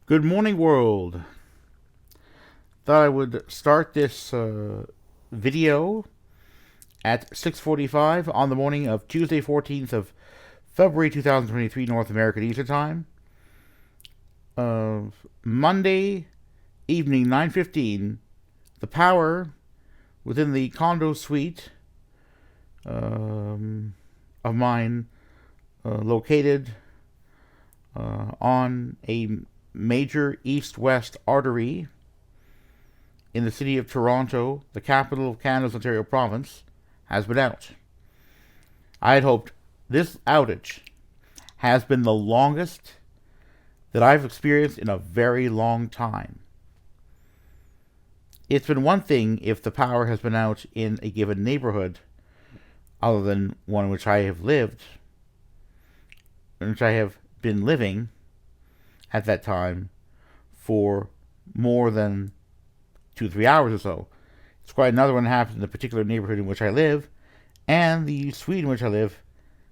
Good morning, world. Thought I would start this video at 6:45 on the morning of Tuesday, 14th of February 2023, North American Eastern Time. Monday evening, 9:15. The power within the condo suite of mine, located on a major east-west artery in the city of Toronto, the capital of Canada's Ontario province, has been out. I had hoped this outage has been the longest that I've experienced in a very long time. It's been one thing if the power has been out in a given neighborhood, other than one in which I have lived, in which I have been living at that time for more than 2-3 hours or so. It's quite another one happens in the particular neighborhood in which I live, and the suite in which I live,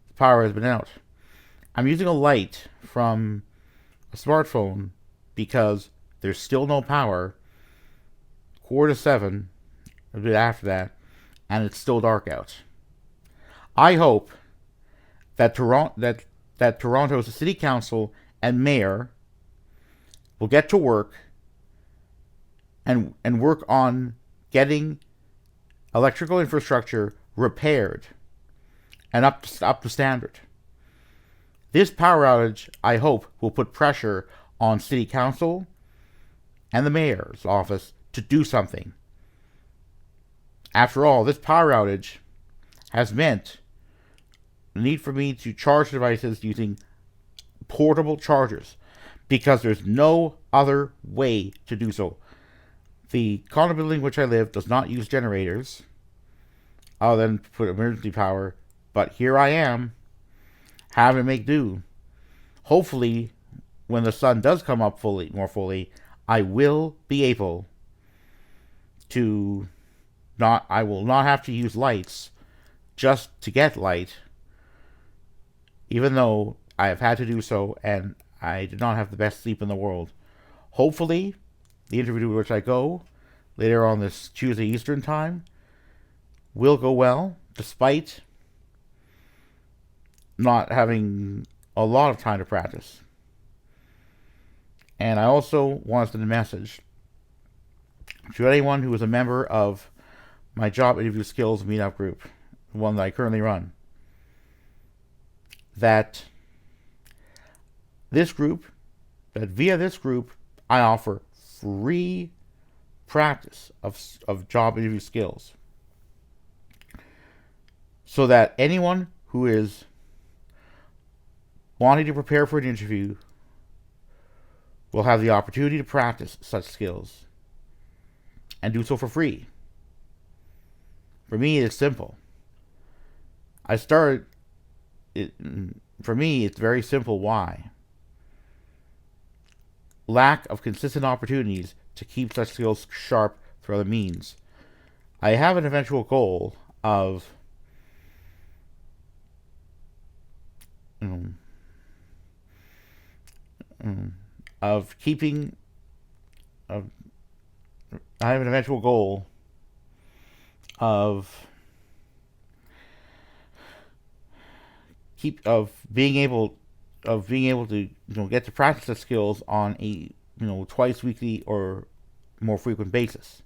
the power has been out. I'm using a light from a smartphone because there's still no power. 6:45, a bit after that, and it's still dark out. I hope that Toronto's City Council and Mayor will get to work and work on getting electrical infrastructure repaired and up to standard. This power outage, I hope, will put pressure on City Council and the Mayor's office to do something. After all, this power outage has meant the need for me to charge devices using portable chargers, because there's no other way to do so. The condo building in which I live does not use generators other than for emergency power, but here I am having to make do. Hopefully, when the sun does come up more fully, I will be able to I will not have to use lights just to get light, even though I have had to do so and I did not have the best sleep in the world. Hopefully, the interview to which I go later on this Tuesday Eastern Time will go well, despite not having a lot of time to practice. And I also want to send a message to anyone who is a member of my job interview skills meetup group, the one that I currently run, that via this group, I offer free practice of job interview skills, so that anyone who is wanting to prepare for an interview will have the opportunity to practice such skills and do so for free. For me, it's simple. For me, it's very simple. Why? Lack of consistent opportunities to keep such skills sharp through other means. I have an eventual goal of keeping. I have an eventual goal of being able to get to practice the skills on a twice weekly or more frequent basis.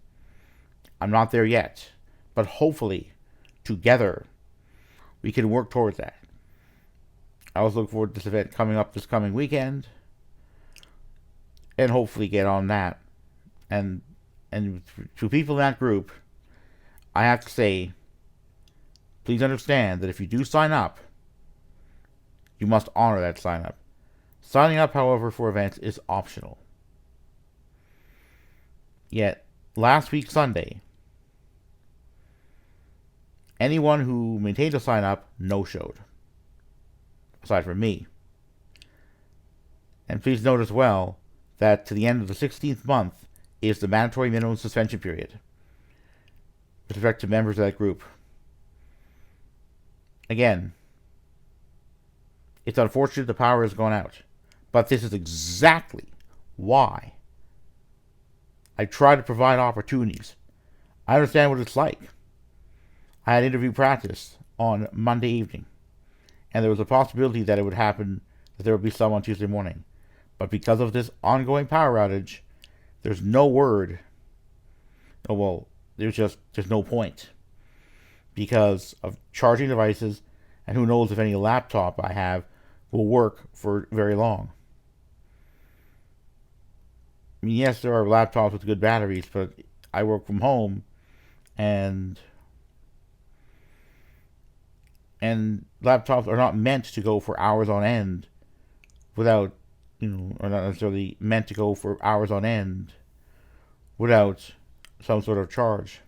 I'm not there yet, but hopefully together we can work towards that. I also look forward to this event coming up this coming weekend, and hopefully get on that. And to people in that group, I have to say, please understand that if you do sign up, you must honor that sign up. Signing up, however, for events is optional. Yet, last week Sunday, anyone who maintained a sign up no-showed, aside from me. And please note as well that to the end of the 16th month is the mandatory minimum suspension period with respect to members of that group. Again, it's unfortunate the power has gone out, but this is exactly Why? I try to provide opportunities. I understand what it's like. I had interview practice on Monday evening, and there was a possibility that it would happen, that there would be some on Tuesday morning. But because of this ongoing power outage, there's no word. Oh, well, there's no point. Because of charging devices, and who knows if any laptop I have will work for very long. I mean, yes, there are laptops with good batteries, but I work from home, and laptops are not meant to go for hours on end without, are not necessarily meant to go for hours on end without some sort of charge.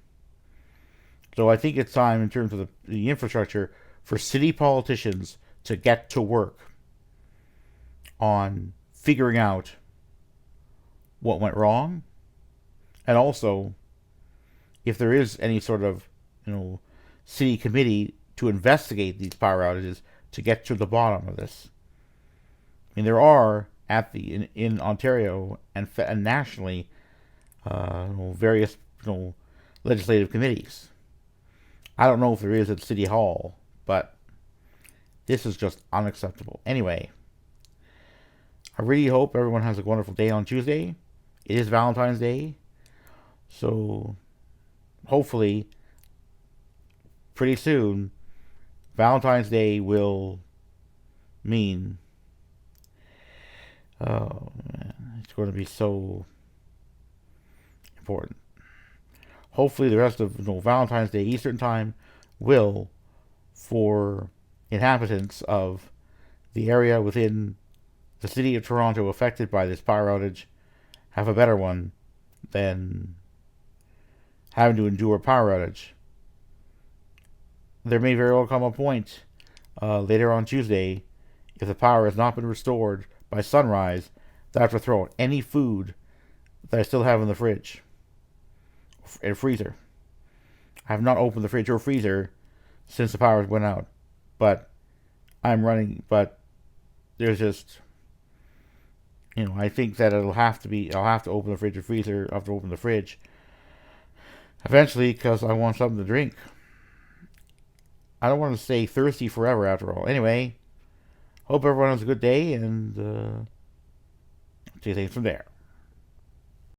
So I think it's time, in terms of the infrastructure, for city politicians to get to work on figuring out what went wrong, and also, if there is any sort of, city committee to investigate these power outages, to get to the bottom of this. I mean, there are in Ontario and nationally, various legislative committees. I don't know if there is at City Hall, but this is just unacceptable. Anyway, I really hope everyone has a wonderful day on Tuesday. It is Valentine's Day, so hopefully, pretty soon, Valentine's Day will mean, oh man, it's going to be so important. Hopefully, the rest of Valentine's Day Eastern Time will, for inhabitants of the area within the city of Toronto affected by this power outage, have a better one than having to endure a power outage. There may very well come a point later on Tuesday, if the power has not been restored by sunrise, that I have to throw out any food that I still have in the fridge and freezer. I have not opened the fridge or freezer since the power went out, but I'm running. But there's just, I think that I'll have to open the fridge or freezer. I'll have to open the fridge eventually, because I want something to drink. I don't want to stay thirsty forever, after all. Anyway, hope everyone has a good day, and see things from there.